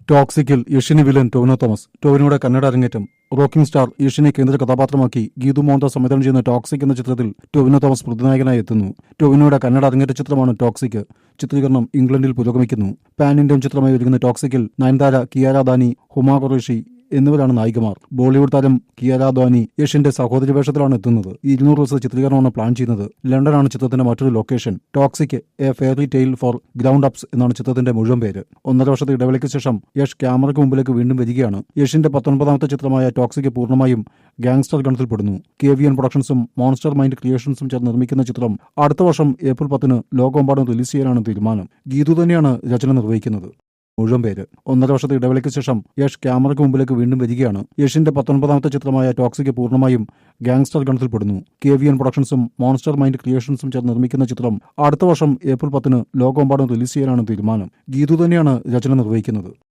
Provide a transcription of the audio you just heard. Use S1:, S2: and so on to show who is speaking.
S1: ടോക്സിക്കിൽ യഷിനി villain Tovino Thomas. ടൊവിനോയുടെ Kannada അരങ്ങേറ്റം. Rocking star യഷിനെ കേന്ദ്ര കഥാപാത്രമാക്കി ഗീതു മോഹൻദാസ് സംവിധാനം ചെയ്യുന്ന ടോക്സിക് എന്ന ചിത്രത്തിൽ ടൊവിനോ തോമസ് പ്രതിനായകനായി എത്തുന്നു. ടൊവിനോയുടെ കന്നഡ അരങ്ങേറ്റ ചിത്രമാണ് ടോക്സിക്. ചിത്രീകരണം ഇംഗ്ലണ്ടിൽ പുരോഗമിക്കുന്നു. പാൻ ഇന്ത്യൻ ചിത്രമായി ഒരുങ്ങുന്ന ടോക്സിക്കിൽ നയൻതാര, കിയാര അദ്വാനി, ഹുമ ഖുറേഷി എന്നിവരാണ് നായികമാർ. ബോളിവുഡ് താരം കിയാര അദ്വാനി യഷിന്റെ സഹോദരി വേഷത്തിലാണ് എത്തുന്നത്. 200 ദിവസത്തെ ചിത്രീകരണമാണ് പ്ലാൻ ചെയ്യുന്നത്. ലണ്ടനാണ് ചിത്രത്തിന്റെ മറ്റൊരു location. Toxic A fairy tale four ground ups എന്നാണ് ചിത്രത്തിന്റെ മുഴുവൻ പേര്. 1.5 വർഷത്തെ ഇടവേളയ്ക്ക് ശേഷം യഷ് ക്യാമറയ്ക്ക് മുമ്പിലേക്ക് വീണ്ടും വരികയാണ്. യഷിന്റെ 19ാമത്തെ ചിത്രമായ ടോക്സിക് പൂർണ്ണമായും ഗാങ്സ്റ്റർ ഗണത്തിൽപ്പെടുന്നു. KVN പ്രൊഡക്ഷൻസും മോൺസ്റ്റർ മൈൻഡ് ക്രിയേഷൻസും ചേർന്ന് നിർമ്മിക്കുന്ന ചിത്രം അടുത്ത വർഷം ഏപ്രിൽ 10 ലോകമെമ്പാടും റിലീസ് ചെയ്യാനാണ് തീരുമാനം. ഗീതു തന്നെയാണ് രചന നിർവഹിക്കുന്നത്. മുഴുവൻ പേര്. 1.5 വർഷത്തെ ഇടവേളയ്ക്ക് ശേഷം യഷ് ക്യാമറയ്ക്ക് മുമ്പിലേക്ക് വീണ്ടും വരികയാണ്. യഷിന്റെ 19ാമത്തെ ചിത്രമായ ടോക്സിക് പൂർണ്ണമായും ഗാങ്സ്റ്റർ ഗണത്തിൽപ്പെടുന്നു. KVN പ്രൊഡക്ഷൻസും മോൺസ്റ്റർ മൈൻഡ് ക്രിയേഷൻസും ചേർന്ന് നിർമ്മിക്കുന്ന ചിത്രം അടുത്ത വർഷം ഏപ്രിൽ 10 ലോകമെമ്പാടും റിലീസ് ചെയ്യാനാണ് തീരുമാനം. ഗീതു തന്നെയാണ് രചന നിർവഹിക്കുന്നത്.